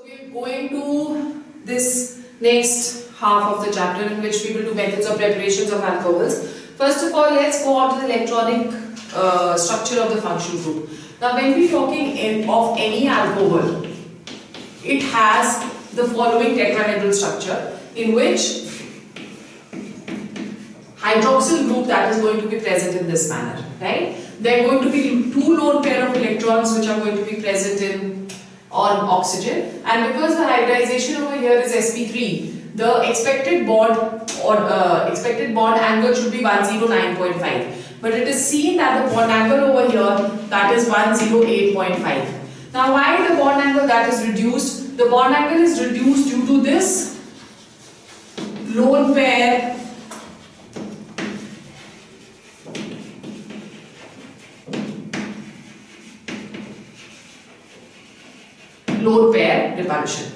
We're going to this next half of the chapter in which we will do methods of preparations of alcohols. First of all, let's go on to the electronic structure of the functional group. Now, when we're talking of any alcohol, it has the following tetrahedral structure in which hydroxyl group that is going to be present in this manner, right? There are going to be two lone pair of electrons which are going to be present on oxygen, and because the hybridization over here is sp3, the expected bond or expected bond angle should be 109.5, but it is seen that the bond angle over here that is 108.5. Now, why the bond angle that is reduced? The bond angle is reduced due to this lone pair repulsion.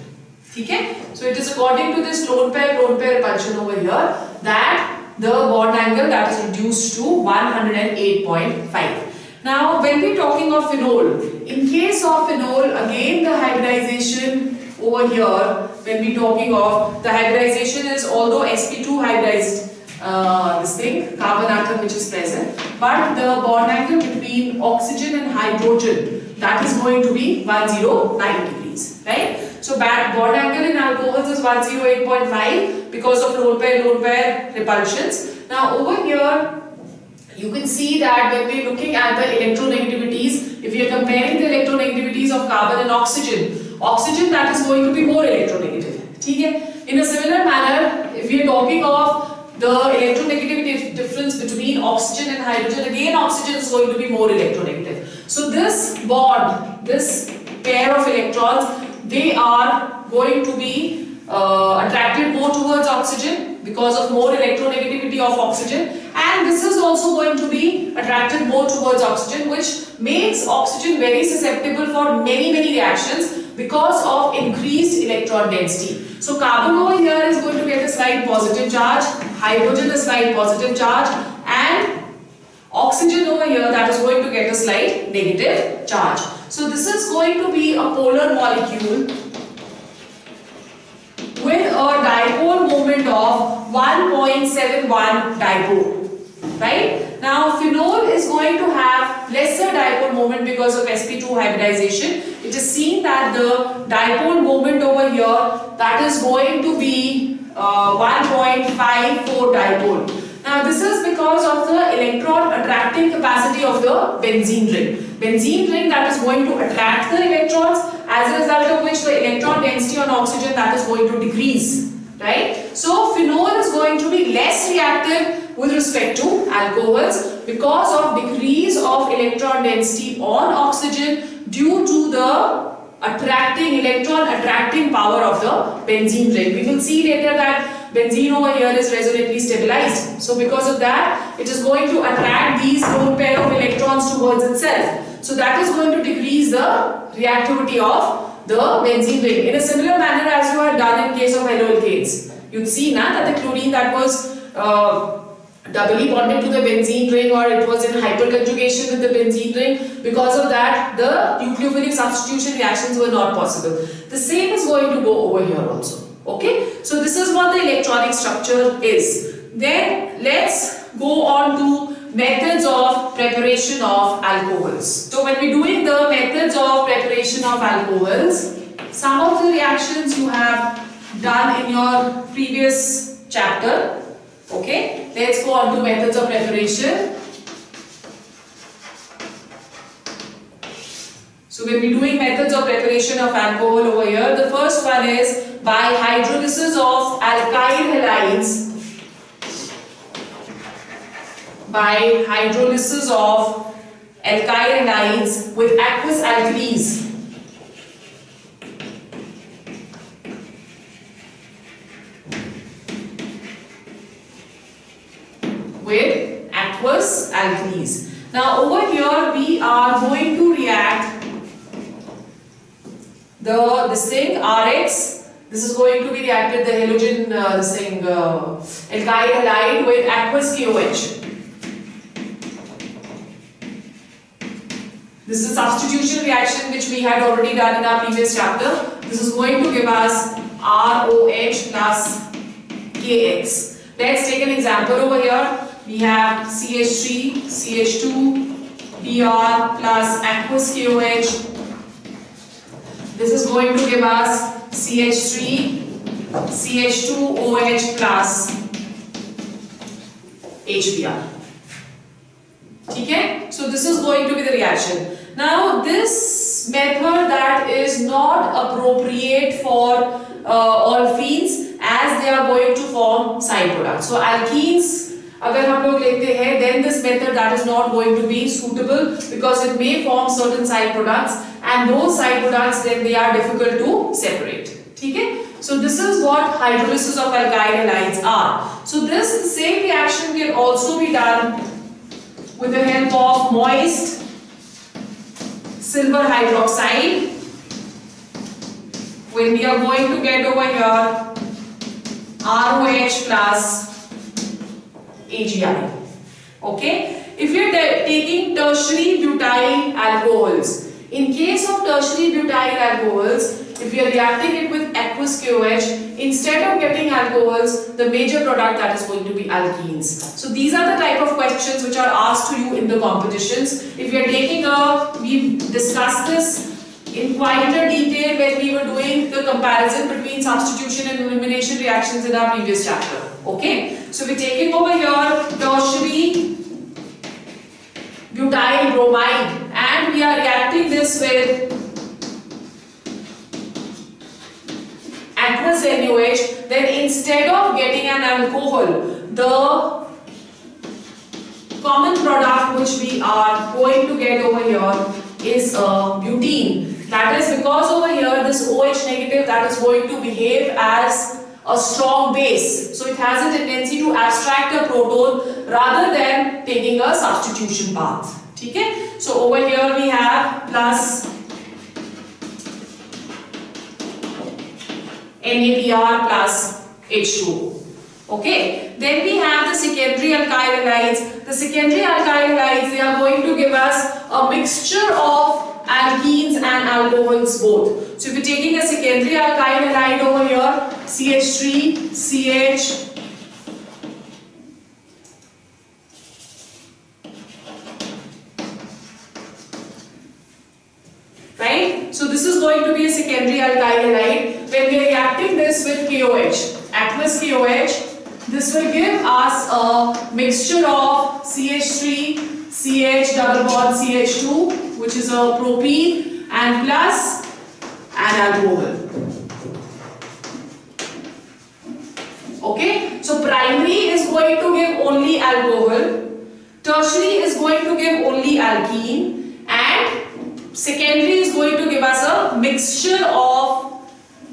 Okay? So it is according to this lone pair repulsion over here that the bond angle that is reduced to 108.5. Now, when we are talking of phenol, in case of phenol, again the hybridization over here, when we are talking of the hybridization is, although sp2 hybridized this thing, carbon atom which is present, but the bond angle between oxygen and hydrogen, that is going to be 109 degrees, right? So bond angle in alcohols is 108.5 because of lone pair repulsions. Now over here, you can see that when we are looking at the electronegativities, if we are comparing the electronegativities of carbon and oxygen, that is going to be more electronegative. Okay? In a similar manner, if we are talking of the electronegativity difference between oxygen and hydrogen, again oxygen is going to be more electronegative. So this bond, this pair of electrons, they are going to be attracted more towards oxygen because of more electronegativity of oxygen, and this is also going to be attracted more towards oxygen, which makes oxygen very susceptible for many reactions because of increased electron density. So carbon over here is going to get a slight positive charge, hydrogen a slight positive charge, and oxygen over here that is going to get a slight negative charge. So this is going to be a polar molecule with a dipole moment of 1.71 dipole, right? Now phenol is going to have lesser dipole moment because of sp2 hybridization. It is seen that the dipole moment over here that is going to be 1.54 dipole. Now this is because of the electron attracting capacity of the benzene ring. Benzene ring that is going to attract the electrons, as a result of which the electron density on oxygen that is going to decrease, right? So phenol is going to be less reactive with respect to alcohols because of decrease of electron density on oxygen due to the electron attracting power of the benzene ring. We will see later that benzene over here is resonantly stabilized. So because of that, it is going to attract these lone pair of electrons towards itself. So that is going to decrease the reactivity of the benzene ring. In a similar manner as you had done in case of haloalkanes. You'd see now that the chlorine that was doubly bonded to the benzene ring, or it was in hyperconjugation with the benzene ring, because of that the nucleophilic substitution reactions were not possible. The same is going to go over here also. Okay, so this is what the electronic structure is. Then let's go on to methods of preparation of alcohols. So when we're doing the methods of preparation of alcohols, some of the reactions you have done in your previous chapter. Okay, let's go on to methods of preparation. So when we're doing methods of preparation of alcohol over here, the first one is by hydrolysis of alkyl halides. By hydrolysis of alkyl halides with aqueous alkalis. With aqueous alkalis. Now over here we are going to react this thing Rx. This is going to be reacted the halogen alkyl halide with aqueous KOH. This is a substitution reaction which we had already done in our previous chapter. This is going to give us ROH plus KX. Let's take an example over here. We have CH3, CH2, Br plus aqueous KOH. This is going to give us CH3, CH2OH plus HBr. Okay? So this is going to be the reaction. Now this method that is not appropriate for olefins as they are going to form side products. So alkenes अगर हम लोग लेते हैं, then this method that is not going to be suitable because it may form certain side products and those side products then they are difficult to separate. ठीक है? So this is what hydrolysis of alkyl halides are. So this same reaction can also be done with the help of moist silver hydroxide when we are going to get over here ROH plus AgI. Okay? If you are taking tertiary butyl alcohols, in case of tertiary butyl alcohols, if you are reacting it with aqueous KOH, instead of getting alcohols, the major product that is going to be alkenes. So these are the type of questions which are asked to you in the competitions. If you are taking we discussed this in quite a detail when we were doing the comparison between substitution and elimination reactions in our previous chapter. Okay, so we're taking over here tertiary butyl bromide and we are reacting this with aqueous NaOH. Then instead of getting an alcohol, the common product which we are going to get over here is butene. That is because over here this OH negative that is going to behave as a strong base. So it has a tendency to abstract a proton rather than taking a substitution path. Okay? So over here we have plus NaBr plus H2O. Okay? Then we have the secondary alkyl halides. The secondary alkyl halides, they are going to give us a mixture of alkenes and alcohols both. So if you're taking a secondary alkyl halide over here, CH3, CH, right? So this is going to be a secondary alkyl halide. When we are reacting this with KOH, aqueous KOH, this will give us a mixture of CH3, CH double bond CH2, which is a propene, and plus an alcohol. Okay, so primary is going to give only alcohol, tertiary is going to give only alkene, and secondary is going to give us a mixture of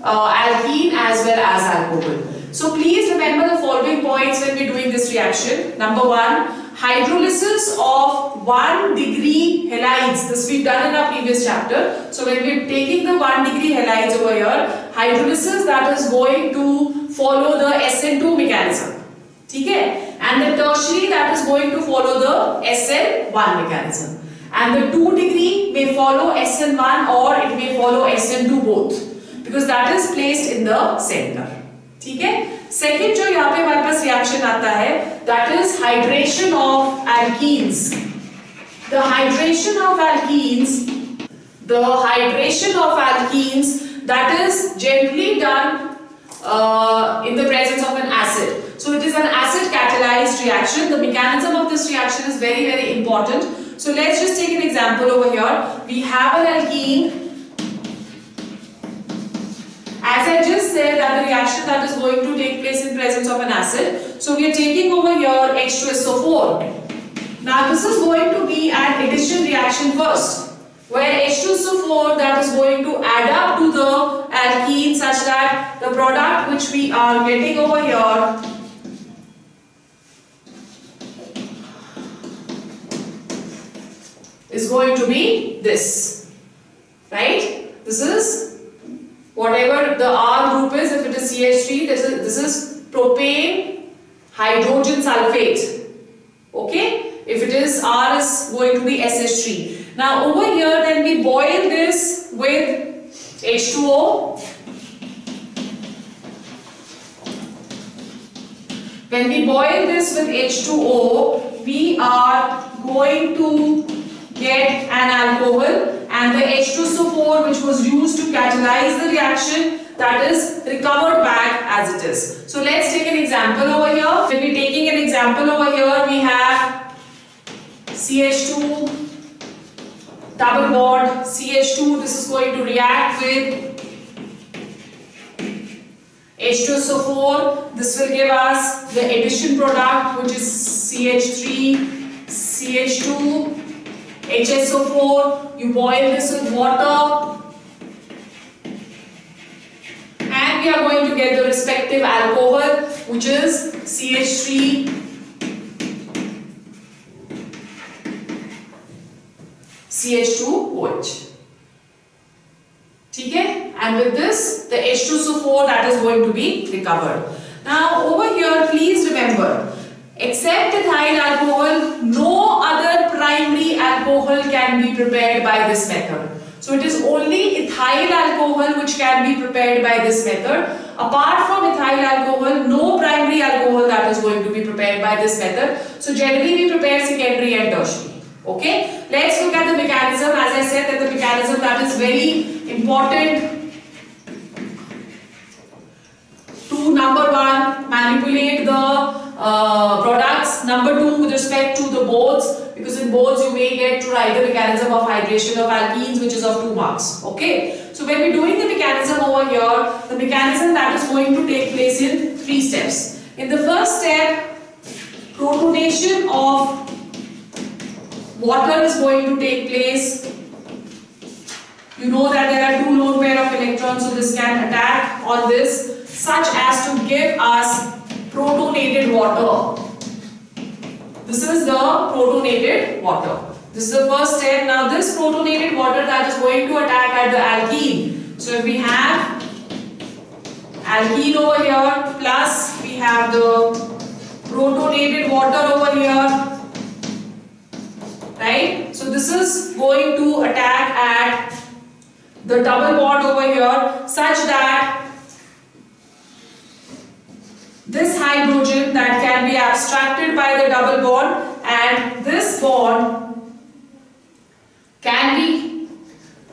alkene as well as alcohol. So please remember the following points when we are doing this reaction. Number one, hydrolysis of 1 degree halides. This we've done in our previous chapter. So when we're taking the 1 degree halides over here, hydrolysis that is going to follow the SN2 mechanism. Okay? And the tertiary that is going to follow the SN1 mechanism. And the 2 degree may follow SN1 or it may follow SN2 both. Because that is placed in the center. ठीक है? Second जो यहाँ पे हमारे पास reaction आता है, that is hydration of alkenes. The hydration of alkenes that is generally done in the presence of an acid. So it is an acid catalyzed reaction. The mechanism of this reaction is very, very important. So let's just take an example over here. We have an alkene. As I just said that the reaction that is going to take place in presence of an acid. So we are taking over here H2SO4. Now this is going to be an addition reaction first, where H2SO4 that is going to add up to the alkene such that the product which we are getting over here is going to be this, right? This is whatever the R group is. If it is CH3, this is propane hydrogen sulfate. Okay? If it is R is going to be SH3. Now over here then we boil this with H2O. When we boil this with H2O, we are going to get an alcohol, and the H2SO4 which was used to catalyze the reaction, that is recovered back as it is. So let's take an example over here. When we're taking an example over here, we have CH2 double bond CH2. This is going to react with H2SO4. This will give us the addition product, which is CH3 CH2 HSO4. You boil this with water, and we are going to get the respective alcohol, which is CH3 CH2OH. Okay? And with this, the H2SO4 that is going to be recovered. Now over here, please remember, except ethyl alcohol, no other primary alcohol can be prepared by this method. So it is only ethyl alcohol which can be prepared by this method. Apart from ethyl alcohol, no primary alcohol that is going to be prepared by this method. So generally we prepare secondary and tertiary. Okay, let's look at the mechanism. As I said, that the mechanism that is very important to, number one, manipulate the products. Number two, with respect to the boards, because in boards you may get to write the mechanism of hydration of alkenes, which is of 2 marks. Okay, so when we're doing the mechanism over here, the mechanism that is going to take place in 3 steps. In the first step, protonation of water is going to take place. You know that there are 2 lone pair of electrons, so this can attack on this such as to give us protonated water. This is the protonated water. This is the first step. Now this protonated water that is going to attack at the alkene. So if we have alkene over here, plus we have the protonated water over here. Right? So this is going to attack at the double bond over here such that this hydrogen that can be abstracted by the double bond, and this bond can be,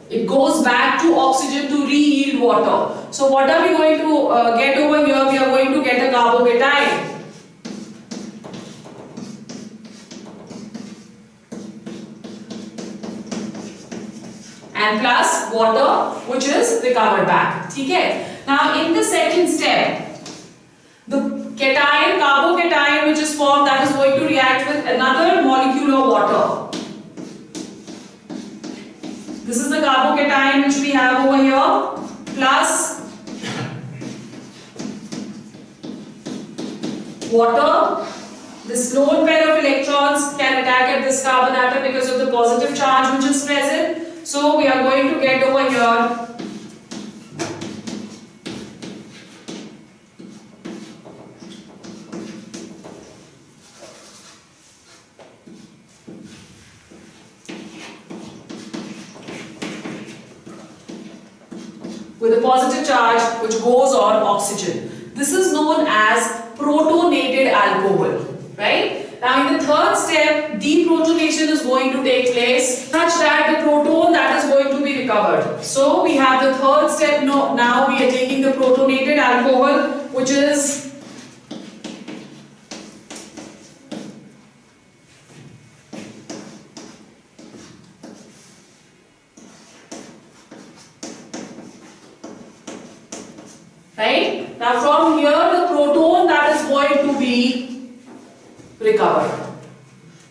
it goes back to oxygen to re-yield water. So what are we going to get over here? We are going to get a carbocation. And plus water, which is recovered back. Okay. Now in the second step, the cation, carbocation, which is formed, that is going to react with another molecule of water. This is the carbocation which we have over here, plus water. This lone pair of electrons can attack at this carbon atom because of the positive charge which is present. So we are going to get over here with a positive charge which goes on oxygen. This is known as protonated alcohol, right? Now in the third step, deprotonation is going to take place such that the proton that is going to be recovered. So we have the third step. Now we are taking the protonated alcohol, which is right. Now from here, the proton that is going to be recovered.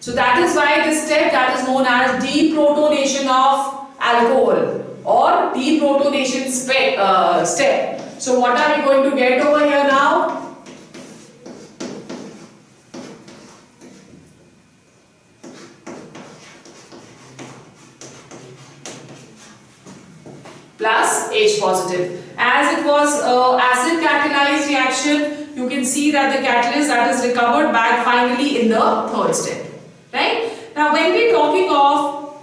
So that is why this step that is known as deprotonation of alcohol or deprotonation step. So what are we going to get over here now? Plus H positive. As it was acid catalyzed reaction, you can see that the catalyst that is recovered back finally in the third step. Right? Now when we are talking of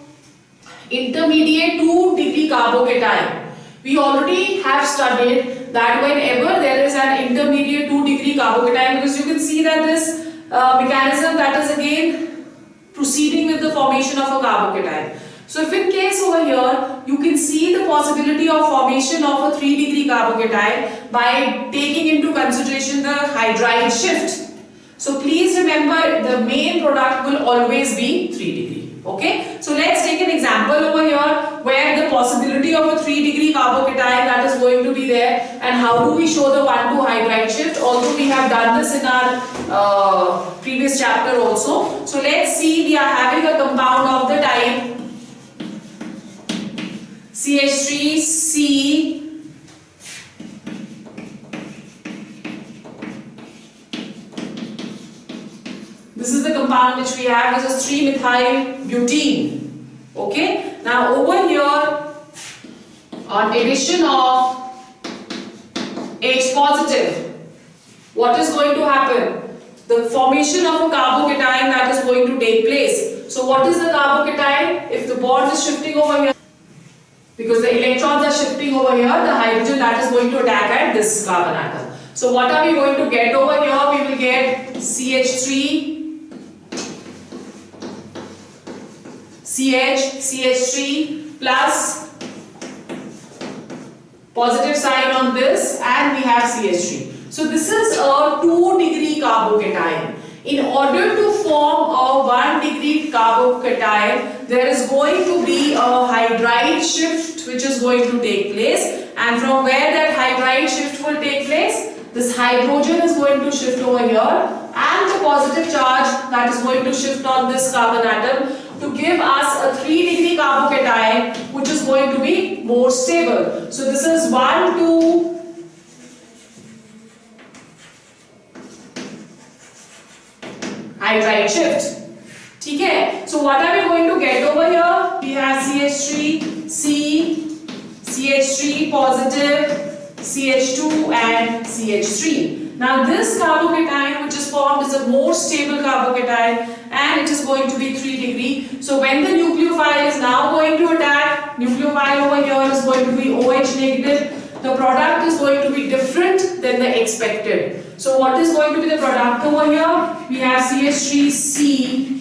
intermediate 2-degree carbocation, we already have studied that whenever there is an intermediate 2-degree carbocation, because you can see that this mechanism that is again proceeding with the formation of a carbocation. So if in case over here you can see the possibility of formation of a 3-degree carbocation by taking into consideration the hydride shift. So please remember the main product will always be 3-degree. Okay, so let's take an example over here where the possibility of a 3-degree carbocation that is going to be there, and how do we show the 1,2 hydride shift, although we have done this in our previous chapter also. So let's see, we are having a compound of the type CH3C This is the compound which we have. This is 3-methyl butene. Okay. Now over here, on addition of H positive, what is going to happen? The formation of a carbocation that is going to take place. So what is the carbocation? If the bond is shifting over here, because the electrons are shifting over here, the hydrogen that is going to attack at this carbon atom. So what are we going to get over here? We will get CH3 CH3 plus positive sign on this, and we have CH3. So this is a 2-degree carbocation. In order to form a 1-degree carbocation, there is going to be a hydride shift which is going to take place, and from where that hydride shift will take place, this hydrogen is going to shift over here, and the positive charge that is going to shift on this carbon atom to give us a 3-degree carbocation which is going to be more stable. So this is 1, 2, hydride shift. Okay. So what are we going to get over here? We have CH3, C, CH3 positive, CH2 and CH3. Now this carbocation which is formed is a more stable carbocation, and it is going to be 3-degree. So when the nucleophile is now going to attack, nucleophile over here is going to be OH negative. The product is going to be different than the expected. So what is going to be the product over here? We have CH3C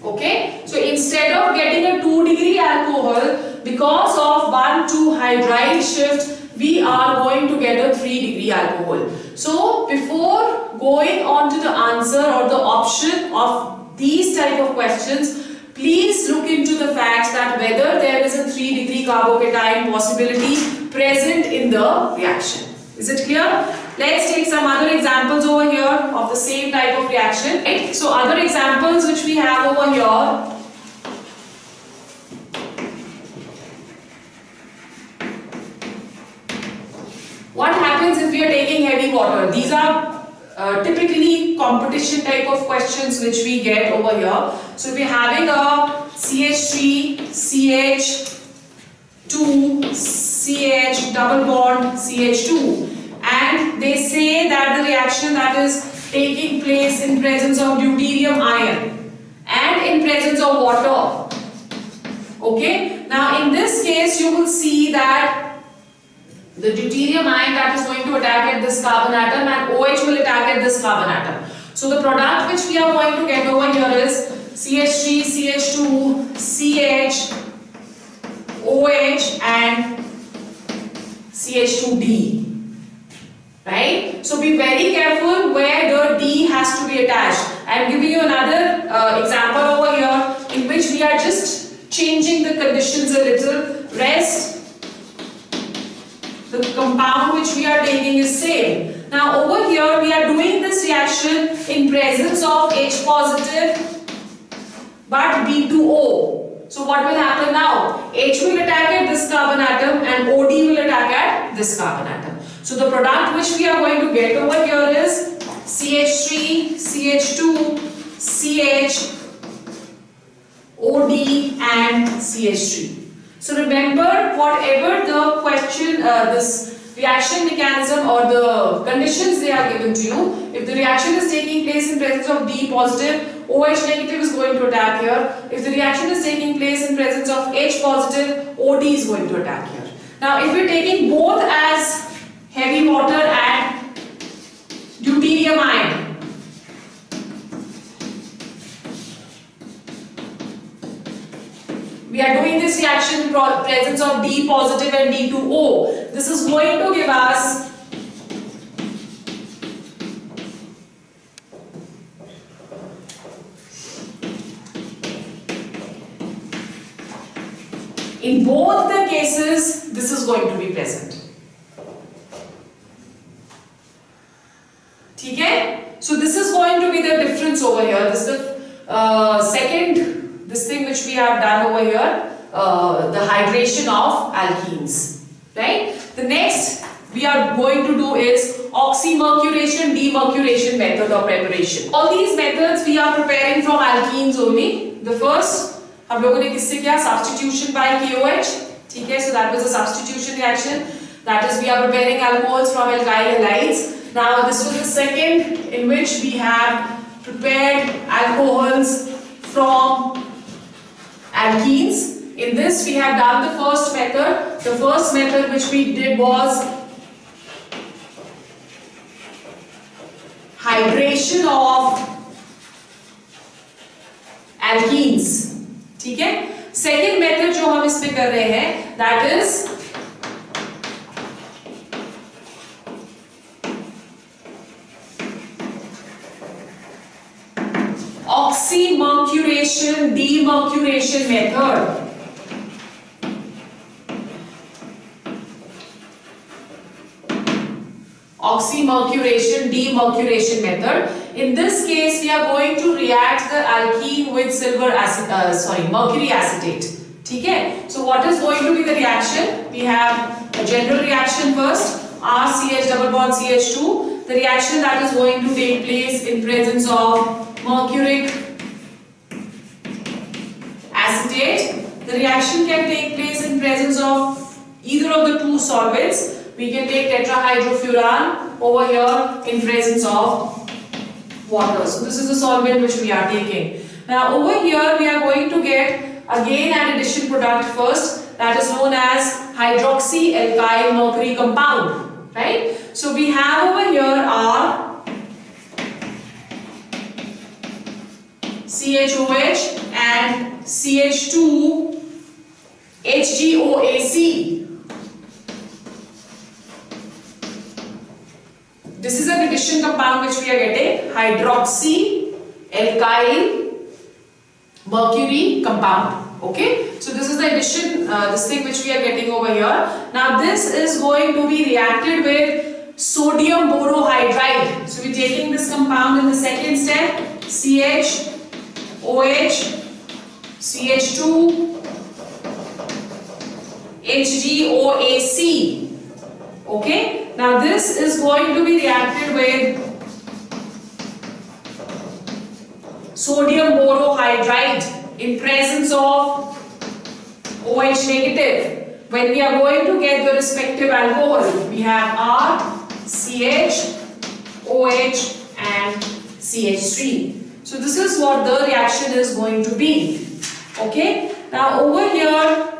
Okay, so instead of getting a 2-degree alcohol, because of 1,2 hydride shift, we are going to get a 3-degree alcohol. So before going on to the answer or the option of these type of questions, please look into the facts that whether there is a 3-degree carbocation possibility present in the reaction. Is it clear? Let's take some other examples over here of the same type of reaction. Right? So other examples which we have over here. What happens if we are taking heavy water? These are typically competition type of questions which we get over here. So if we are having a CH3, CH2, CH double bond CH2, and they say that the reaction that is taking place in presence of deuterium ion and in presence of water. Okay, now in this case you will see that the deuterium ion that is going to attack at this carbon atom and OH will attack at this carbon atom. So the product which we are going to get over here is CH3, CH2, CH, OH and CH2D. Right? So be very careful where the D has to be attached. I am giving you another example over here in which we are just changing the conditions a little. Rest, the compound which we are taking is same. Now over here we are doing this reaction in presence of H positive but B2O. So what will happen now? H will attack at this carbon atom and OD will attack at this carbon atom. So the product which we are going to get over here is CH3, CH2, CH, OD and CH3. So remember, whatever the question, this reaction mechanism or the conditions they are given to you, if the reaction is taking place in presence of D positive, OH negative is going to attack here. If the reaction is taking place in presence of H positive, OD is going to attack here. Now if we're taking both as heavy water and deuterium ion, we are doing this reaction in presence of D positive and D2O. This is going to give us in both the cases, this is going to be present. Okay? So this is going to be the difference over here. This is the second, this thing which we have done over here, the hydration of alkenes. Right? The next we are going to do is oxymercuration, demercuration method of preparation. All these methods we are preparing from alkenes only. The first, हम लोगों ने किससे किया? Substitution by KOH. ठीक है? So that was a substitution reaction. That is, we are preparing alcohols from alkyl halides. Now this was the second, in which we have prepared alcohols from alkenes. In this we have done the first method. The first method which we did was hydration of alkenes. ठीक है? Second method जो हम इसमें कर रहे हैं, that is oxymercuration demercuration method. Oxymercuration demercuration method. In this case, we are going to react the alkene with mercury acetate. Okay? So what is going to be the reaction? We have a general reaction first, RCH double bond CH2. The reaction that is going to take place in presence of mercuric acetate. The reaction can take place in presence of either of the two solvents. We can take tetrahydrofuran over here in presence of water. So this is the solvent which we are taking. Now over here we are going to get again an addition product first, that is known as hydroxyalkyl mercury compound. Right? So we have over here our CHOH and CH2 HGOAC. This is an addition compound which we are getting, hydroxyalkyl mercury compound. Okay, so this is the addition, this thing which we are getting over here. Now this is going to be reacted with sodium borohydride. So we are taking this compound in the second step, CHOH, CH2, HGOAC. Okay, now this is going to be reacted with sodium borohydride in presence of OH negative. When we are going to get the respective alcohol, we have R, CH, OH and CH3. So this is what the reaction is going to be. Okay, now over here,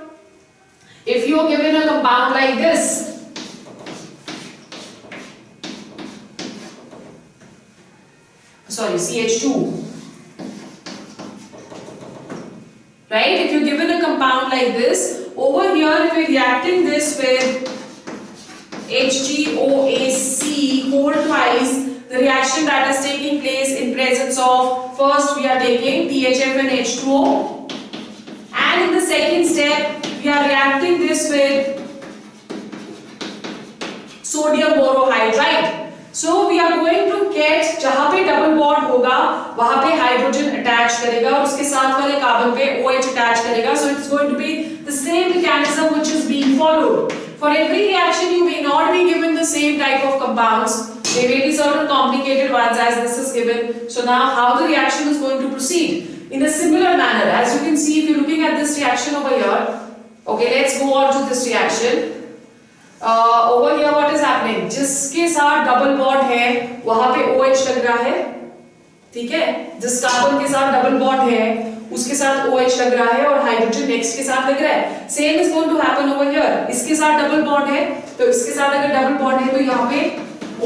if you are given a compound like this, sorry, CH2, right? If you're given a compound like this, over here if we're reacting this with HGOAC whole twice, the reaction that is taking place in presence of, first we are taking THF and H2O, and in the second step we are reacting this with sodium borohydride. So we are going to get, जहाँ पे double bond होगा वहाँ पे hydrogen attach करेगा और उसके साथ वाले कार्बन पे OH अटैच करेगा. So it's going to be the same mechanism which is being followed. For every reaction you may not be given the same type of compounds. There may be certain complicated ones as this is given. So now how the reaction is going to proceed? In a similar manner, as you can see if you're looking at this reaction over here. Okay, let's go on to this reaction. Over here what is happening? जिसके साथ double bond है वहां पे OH लग रहा है. ठीक है, जिस कार्बन के साथ डबल बॉन्ड है उसके साथ OH लग रहा है और हाइड्रोजन नेक्स्ट के साथ लग रहा है। Same is going to happen over here, इसके साथ डबल बॉन्ड है तो इसके साथ अगर डबल बॉन्ड है तो यहाँ पे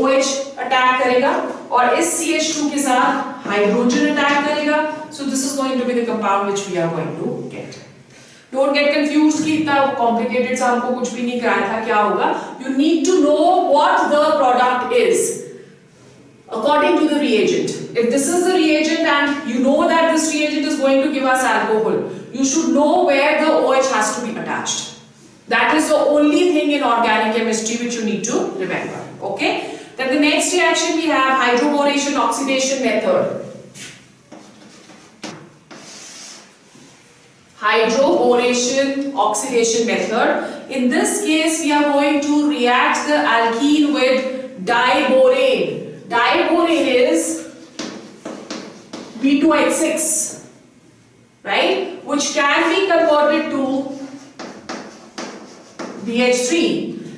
OH अटैक करेगा और इस CH2 के साथ हाइड्रोजन अटैक करेगा। So this is going to be the compound which we are going to get. Don't get confused कि इतना कॉम्प्लिकेटेड सा हमको कुछ भी नहीं कराया था, क्या होगा, you need to know what the product is according to the reagent. If this is the reagent and you know that this reagent is going to give us alcohol, you should know where the OH has to be attached. That is the only thing in organic chemistry which you need to remember. Okay? Then the next reaction we have hydroboration oxidation method. Hydroboration oxidation method. In this case, we are going to react the alkene with diborane. Diborane is B2H6, right? Which can be converted to BH3.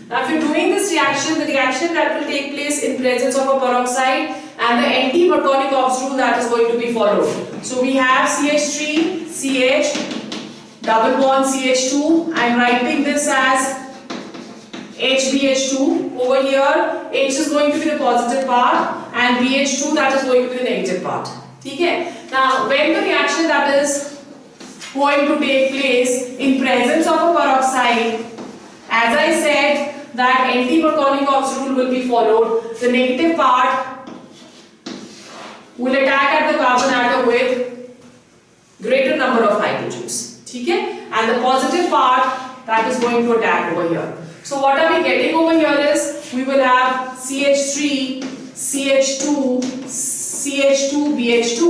Now, if you're doing this reaction, the reaction that will take place in presence of a peroxide and the anti-Markovnikov's rule that is going to be followed. So we have CH3, CH, double bond CH2. I'm writing this as HBH2 over here. H is going to be the positive part and BH2 that is going to be the negative part. Okay? Now, when the reaction that is going to take place in presence of a peroxide, as I said, that anti-Markovnikov's rule will be followed. The negative part will attack at the carbon atom with greater number of hydrogens. Okay? And the positive part that is going to attack over here. So what are we getting over here is we will have CH3, CH2, CH2, BH2.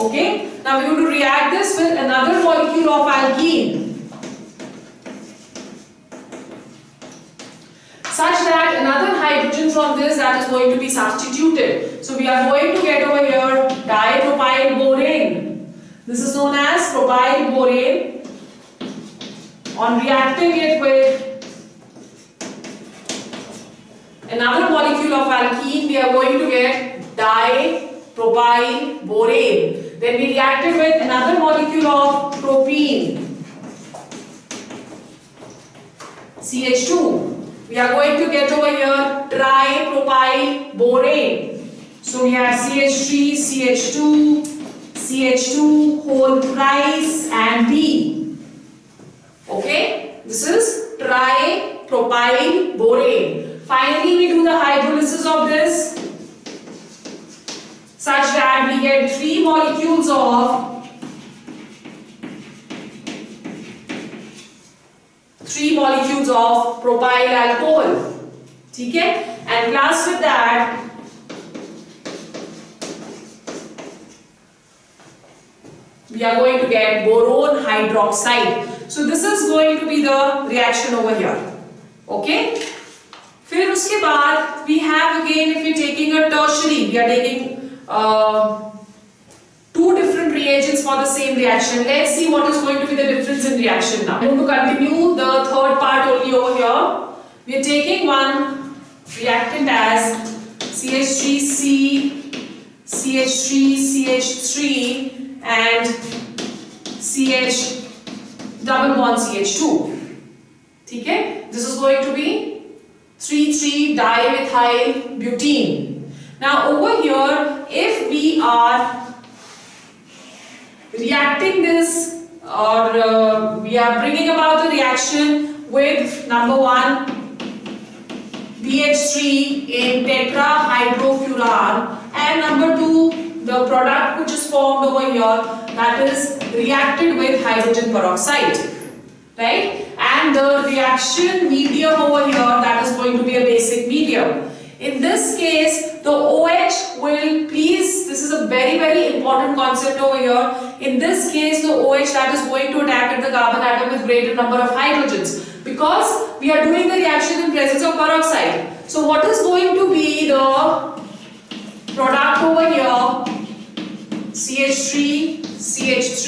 Okay? Now we are going to react this with another molecule of alkene such that another hydrogen from this that is going to be substituted. So we are going to get over here dipropylborane. This is known as propylborane. On reacting it with another molecule of alkene, we are going to get dipropylborane. Then we react it with another molecule of propene, CH2. We are going to get over here tripropylborane. So we have CH3, CH2, CH2 whole thrice and B. Okay, this is tripropylborane. Finally, we do the hydrolysis of this such that we get 3 molecules of propyl alcohol. Okay, and plus with that we are going to get boron hydroxide. So this is going to be the reaction over here. Okay? फिर उसके बाद we have again, if we're taking a tertiary, we are taking 2 different reagents for the same reaction. Let's see what is going to be the difference in reaction now. I'm going to continue the third part only over here. We are taking one reactant as CH3C, CH3, CH3 and CH double bond CH2. ठीक है? This is going to be 3,3-dimethyl butene. Now over here, if we are reacting this or we are bringing about the reaction with number 1 BH3 in tetrahydrofuran and number 2 the product which is formed over here, that is reacted with hydrogen peroxide, right? And the reaction medium over here, that is going to be a basic medium. In this case, the OH will, please, this is a very, very important concept over here. In this case, the OH that is going to attack at the carbon atom with greater number of hydrogens, because we are doing the reaction in presence of peroxide. So what is going to be the product over here? CH3, CH3,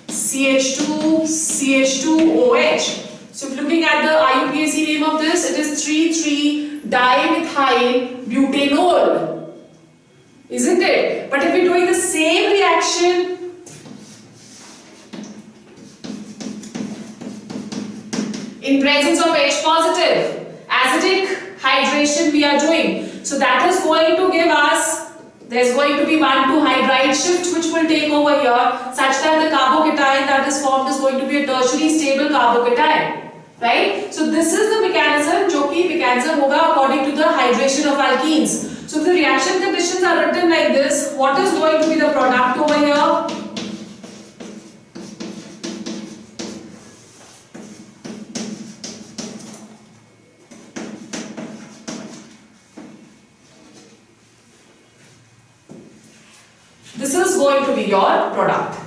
CH2, CH2OH. So if looking at the IUPAC name of this, it is 3,3-dimethyl butanol. isn't it? But if we're doing the same reaction in presence of H positive, acidic hydration we are doing, so that is going to give us, there's going to be 1,2 hydride shift which will take over here, such that the carbocation that is formed is going to be a tertiary stable carbocation, right? So this is the mechanism, जो कि mechanism होगा according to the hydration of alkenes. So if the reaction conditions are written like this, what is going to be the product over here? This is going to be your product.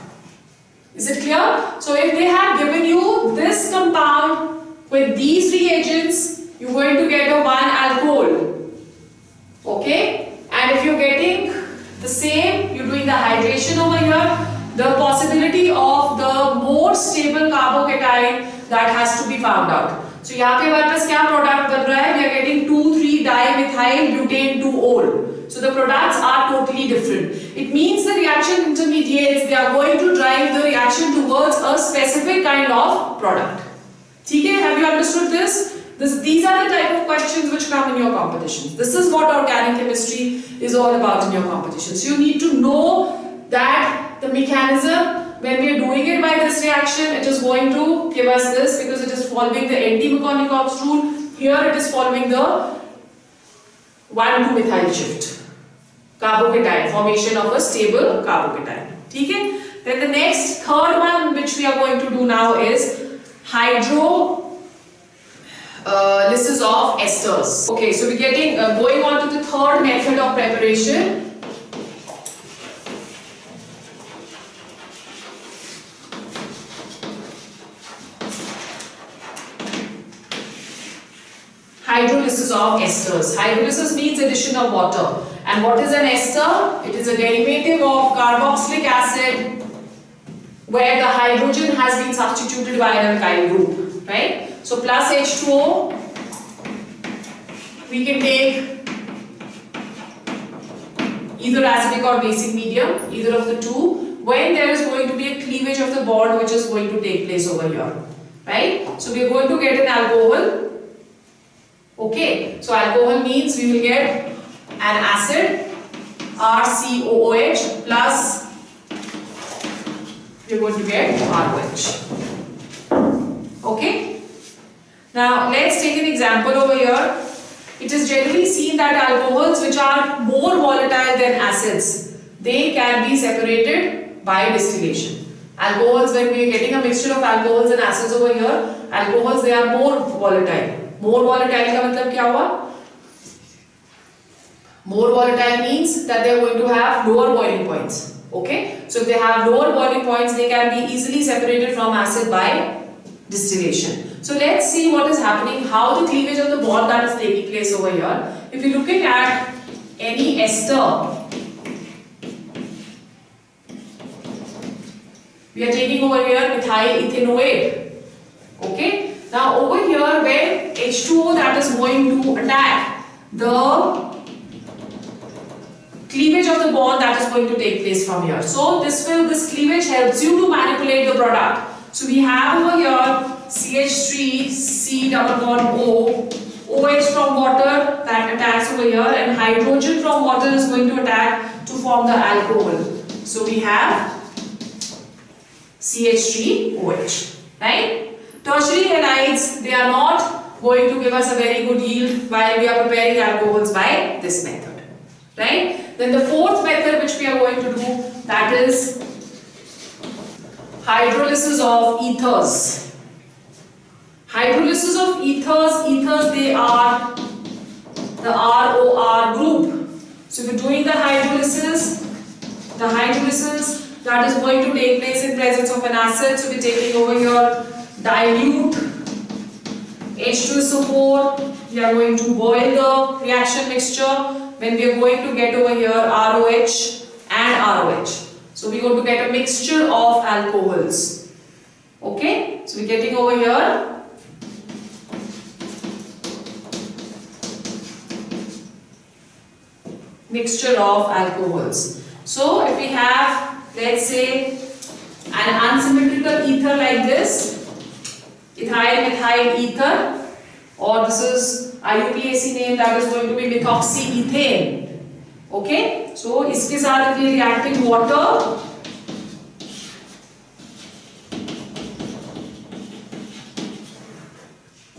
Is it clear? So if they have given you this compound with these reagents, you're going to get a 1-alcohol. Okay? And if you're getting the same, you're doing the hydration over here, the possibility of the more stable carbocation that has to be found out. So यहाँ पे हमारे पास क्या product बन रहा है? We are getting 2,3-dimethyl butane 2-ol. So the products are totally different. It means the reaction intermediates, they are going to drive the reaction towards a specific kind of product. Okay? Have you understood this? These are the type of questions which come in your competitions. This is what organic chemistry is all about in your competitions. So you need to know that the mechanism, when we are doing it by this reaction, it is going to give us this because it is following the anti-Markovnikov's rule. Here it is following the 1,2-methyl shift. Carbocation, formation of a stable carbocation. Okay? Then the next, third one which we are going to do now is hydrolysis of esters. Okay, so we're getting going on to the third method of preparation. Hydrolysis of esters. Hydrolysis means addition of water. And what is an ester? It is a derivative of carboxylic acid where the hydrogen has been substituted by an alkyl group, right? So plus H2O, we can take either acidic or basic medium, either of the two, when there is going to be a cleavage of the bond which is going to take place over here, right? So we are going to get an alcohol. Okay, so alcohol means we will get an acid RCOOH plus we are going to get ROH. Okay, now let's take an example over here. It is generally seen that alcohols which are more volatile than acids, they can be separated by distillation. Alcohols, when we are getting a mixture of alcohols and acids over here, alcohols they are more volatile. More volatile का मतलब क्या हुआ? More volatile means that they are going to have lower boiling points. Okay? So if they have lower boiling points, they can be easily separated from acid by distillation. So let's see what is happening, how the cleavage of the bond that is taking place over here. If you're looking at any ester, we are taking over here methyl ethanoate. Okay? Now over here when H2O that is going to attack the cleavage of the bond that is going to take place from here. So this cleavage helps you to manipulate the product. So we have over here CH3, C double bond O, OH from water that attacks over here, and hydrogen from water is going to attack to form the alcohol. So we have CH3OH, right? Tertiary halides, they are not going to give us a very good yield while we are preparing alcohols by this method, right? Then the fourth method which we are going to do, that is hydrolysis of ethers. Hydrolysis of ethers they are the ROR group. So if you're doing the hydrolysis that is going to take place in presence of an acid, so we're taking over here dilute H2SO4, we are going to boil the reaction mixture, when we are going to get over here ROH and ROH. So we're going to get a mixture of alcohols. Okay, so we're getting over here mixture of alcohols. So if we have, let's say, an unsymmetrical ether like this, ethyl methyl ether, or this is IUPAC name, that is going to be methoxyethane. Okay, so इसके साथ if we reacting water,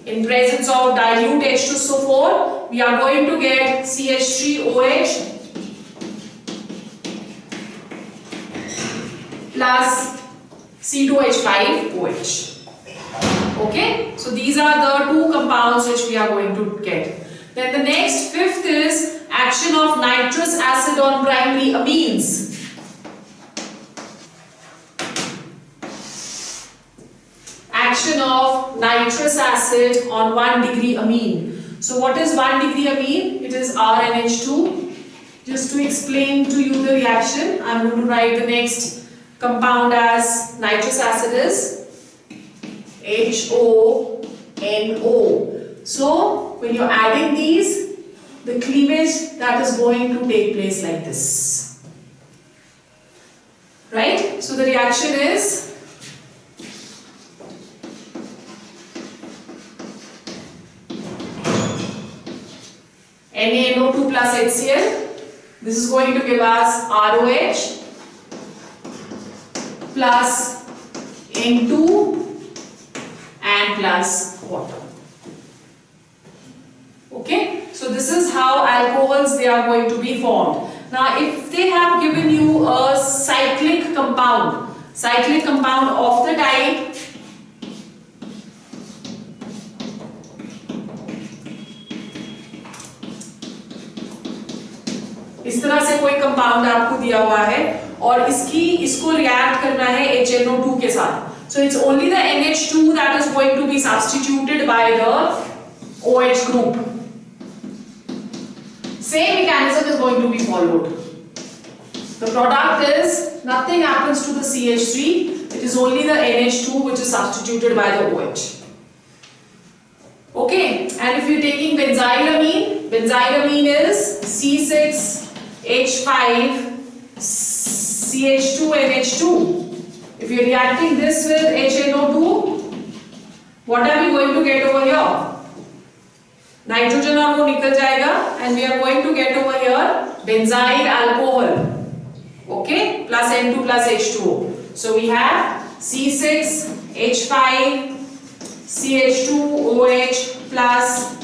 in presence of dilute H2SO4, we are going to get CH3OH plus C2H5OH. Okay, so these are the two compounds which we are going to get. Then the next, fifth is action of nitrous acid on primary amines. Action of nitrous acid on 1-degree amine. So what is 1-degree amine? It is RNH2. Just to explain to you the reaction, I am going to write the next compound as nitrous acid is HONO. So when you are adding these, the cleavage that is going to take place like this. Right? So the reaction is NaNO2 plus HCl. This is going to give us ROH plus N2 and plus water. Okay, so this is how alcohols they are going to be formed. Now if they have given you a cyclic compound of the type इस तरह से कोई compound आपको दिया हुआ है और इसको रिएक्ट करना है HNO2 के साथ. So it's only the NH2 that is going to be substituted by the OH group. Same mechanism is going to be followed. The product is nothing happens to the CH3. It is only the NH2 which is substituted by the OH. Okay, and if you're taking benzylamine is C6H5CH2NH2. If you're reacting this with HNO2, what are we going to get over here? Nitrogen और वो निकल जाएगा and we are going to get over here benzyl alcohol. Okay, plus N2 plus H2O. So we have C6H5CH2OH plus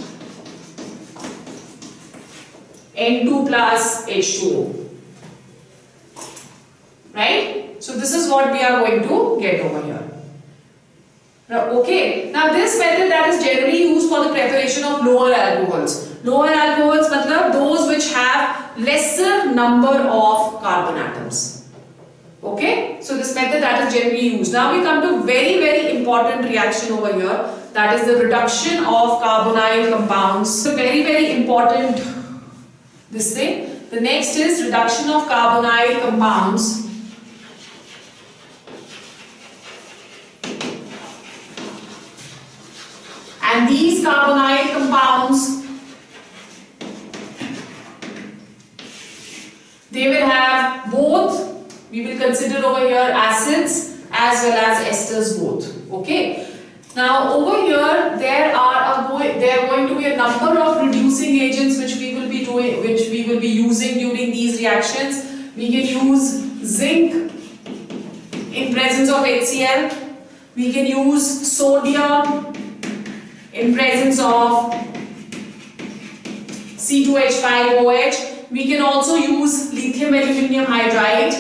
N2 plus H2O. Right? So this is what we are going to get over here. Okay. Now this method that is generally used for the preparation of lower alcohols. Lower alcohols matlab those which have lesser number of carbon atoms. Okay. So this method that is generally used. Now we come to very, very important reaction over here. That is the reduction of carbonyl compounds. So very, very important this thing. The next is reduction of carbonyl compounds. And these carbonyl compounds, they will have both, we will consider over here acids as well as esters both. Okay. Now over here there are going to be a number of reducing agents which we will be using during these reactions. We can use zinc in presence of HCl. We can use sodium in presence of C2H5OH. We can also use lithium aluminium hydride,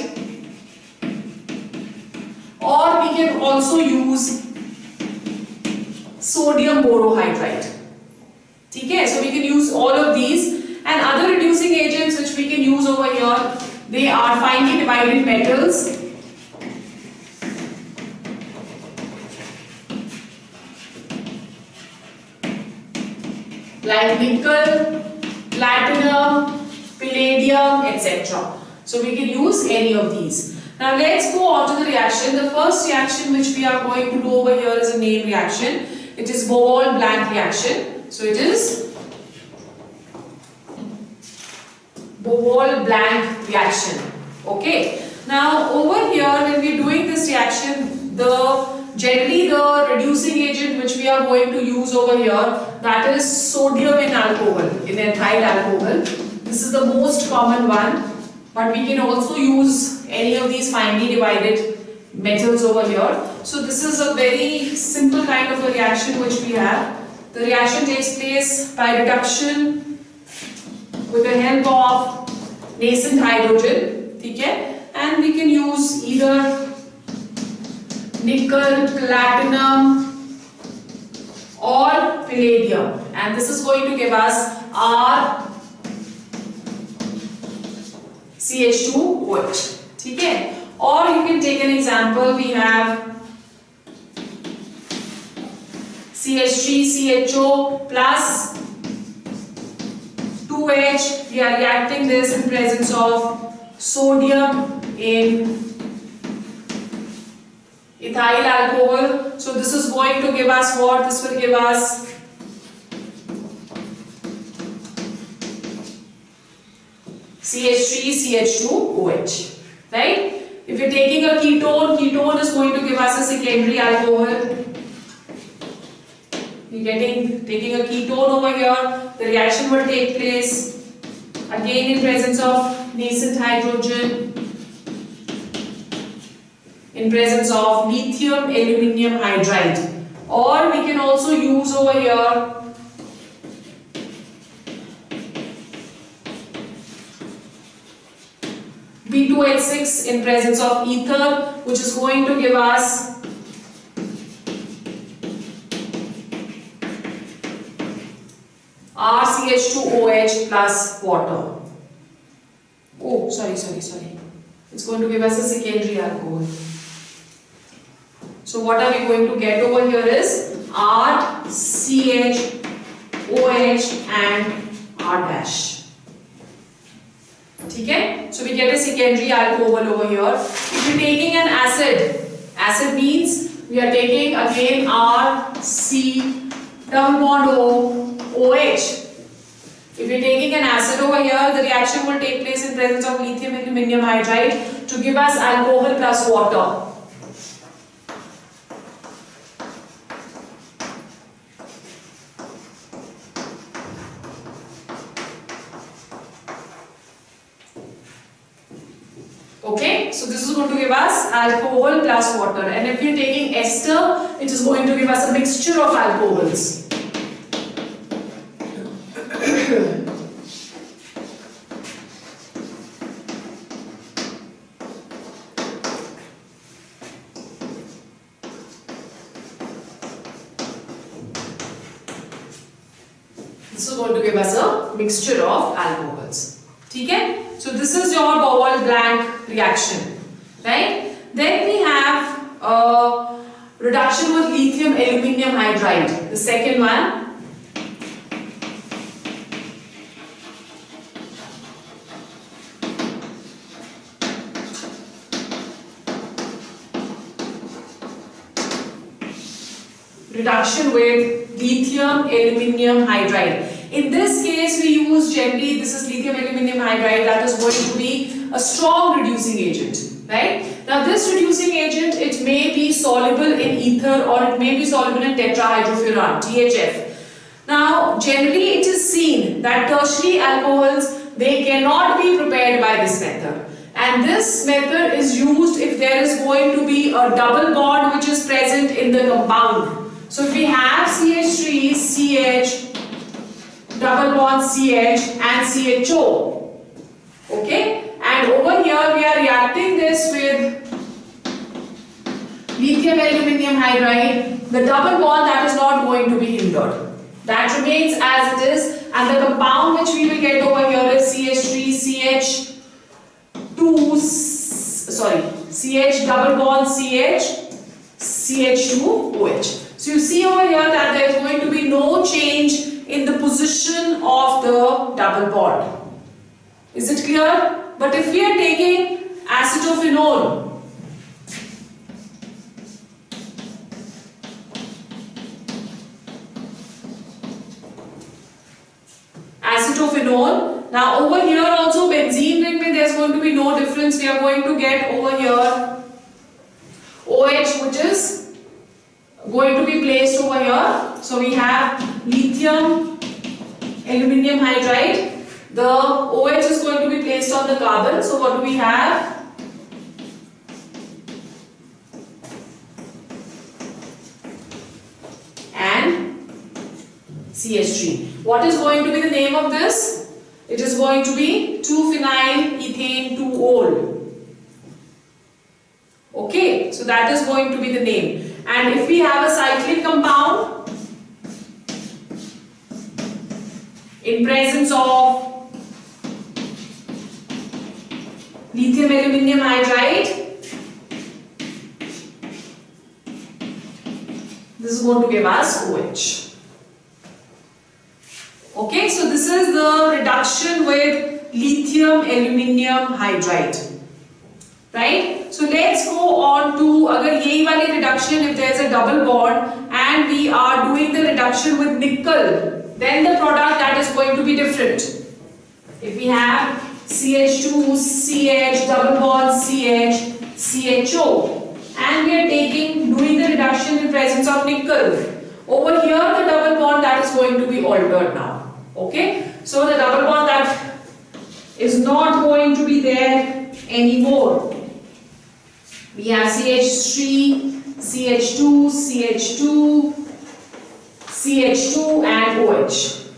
or we can also use sodium borohydride. Okay, so we can use all of these, and other reducing agents which we can use over here, they are finely divided metals. Like nickel, platinum, palladium, etc. So we can use any of these. Now let's go on to the reaction. The first reaction which we are going to do over here is a name reaction. It is Boval-Blanc reaction. So it is Boole-Blanc reaction. Okay. Now over here, when we are doing this reaction, generally the reducing agent which we are going to use over here, that is sodium in alcohol, in ethyl alcohol. This is the most common one, but we can also use any of these finely divided metals over here. So this is a very simple kind of a reaction which we have. The reaction takes place by reduction with the help of nascent hydrogen, okay? And we can use either nickel, platinum or palladium, and this is going to give us our CH2OH, okay? Or you can take an example, we have CH3CHO plus 2H. We are reacting this in presence of sodium in ethyl alcohol. So this is going to give us what? This will give us CH3CH2OH, right? If you're taking a ketone, ketone is going to give us a secondary alcohol. You're taking a ketone over here, the reaction will take place again in presence of nascent hydrogen, in presence of lithium aluminium hydride, or we can also use over here B2H6 in presence of ether, which is going to give us RCH2OH plus water. Oh, sorry. It's going to give us a secondary alcohol. So what are we going to get over here is RCHOH and R dash. Okay? So we get a secondary alcohol over here. If you're taking an acid means we are taking again RC double bond OH. If you're taking an acid over here, the reaction will take place in presence of lithium aluminium hydride to give us alcohol plus water. Okay, so this is going to give us alcohol plus water, and if you're taking ester, it is going to give us a mixture of alcohols. This is going to give us a mixture of alcohols. Okay? So this is your Boole-Blanc reaction, right? Then we have reduction with lithium aluminium hydride, the second one. Reduction with lithium aluminium hydride. In this case, we use generally, this is lithium aluminium hydride, that is going to be a strong reducing agent, right? Now this reducing agent, it may be soluble in ether or it may be soluble in tetrahydrofuran, THF. Now generally it is seen that tertiary alcohols, they cannot be prepared by this method. And this method is used if there is going to be a double bond which is present in the compound. So if we have CH3, CH, double bond CH and CHO, okay, and over here we are reacting this with lithium aluminium hydride, the double bond that is not going to be hindered, that remains as it is, and the compound which we will get over here is CH3 CH double bond CH CH2OH. So you see over here that there is going to be no change in the position of the double bond. Is it clear? But if we are taking acetophenol, Now over here also benzene ring mein there's going to be no difference. We are going to get over here OH, which is going to be placed over here. So we have lithium aluminium hydride. The OH is going to be placed on the carbon. So what do we have? And CH3. What is going to be the name of this? It is going to be 2-phenyl-ethane-2-ol. Okay, so that is going to be the name. And if we have a cyclic compound in presence of lithium aluminium hydride, this is going to give us OH. Okay, so this is the reduction with lithium aluminium hydride. Right? So let's go on to agar yehi wali reduction, if there is a double bond and we are doing the reduction with nickel, then the product that is going to be different. If we have CH2, CH, double bond CH, CHO, and we are doing the reduction in presence of nickel. Over here the double bond that is going to be altered now. Okay? So the double bond that is not going to be there anymore. We have CH3, CH2, CH2, CH2 and OH.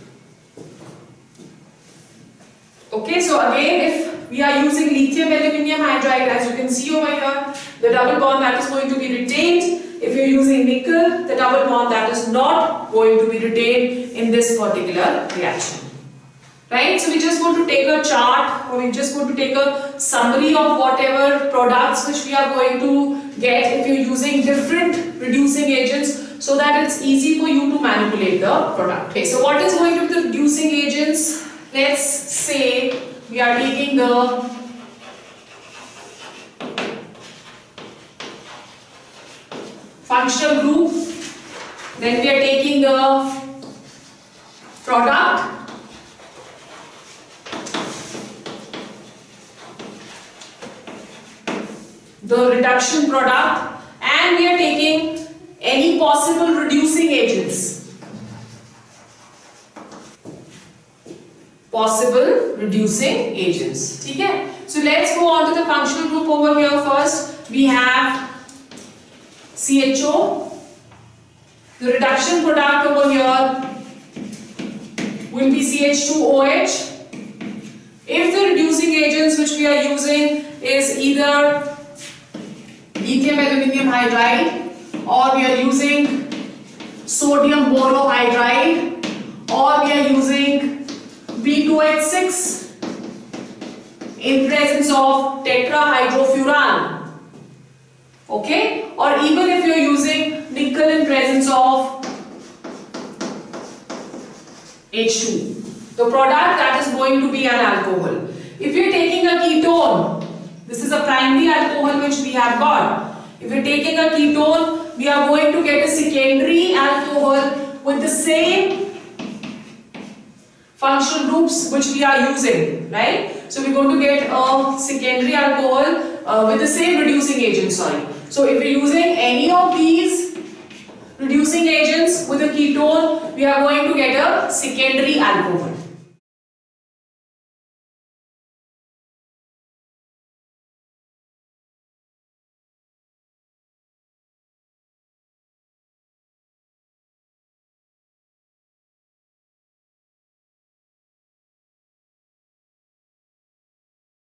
Okay, so again if we are using lithium aluminium hydride, as you can see over here, the double bond that is going to be retained. If you are using nickel, the double bond that is not going to be retained in this particular reaction. Right? So we just want to take a chart, or we just want to take a summary of whatever products which we are going to get if you are using different reducing agents, so that it's easy for you to manipulate the product. Okay, so what is going to be the reducing agents? Let's say we are taking the functional group, then we are taking the product, the reduction product, and we are taking any possible reducing agents. Possible reducing agents. Okay? So let's go on to the functional group over here first. We have CHO. The reduction product over here will be CH2OH. If the reducing agents which we are using is either lithium aluminium hydride, or we are using sodium borohydride, or we are using B2H6 in presence of tetrahydrofuran. Okay? Or even if you are using nickel in presence of H2. The product that is going to be an alcohol. If you are taking a ketone, this is a primary alcohol which we have got. If we are taking a ketone, we are going to get a secondary alcohol with the same functional groups which we are using, right? So we are going to get a secondary alcohol with the same reducing agent, sorry. So if we are using any of these reducing agents with a ketone, we are going to get a secondary alcohol.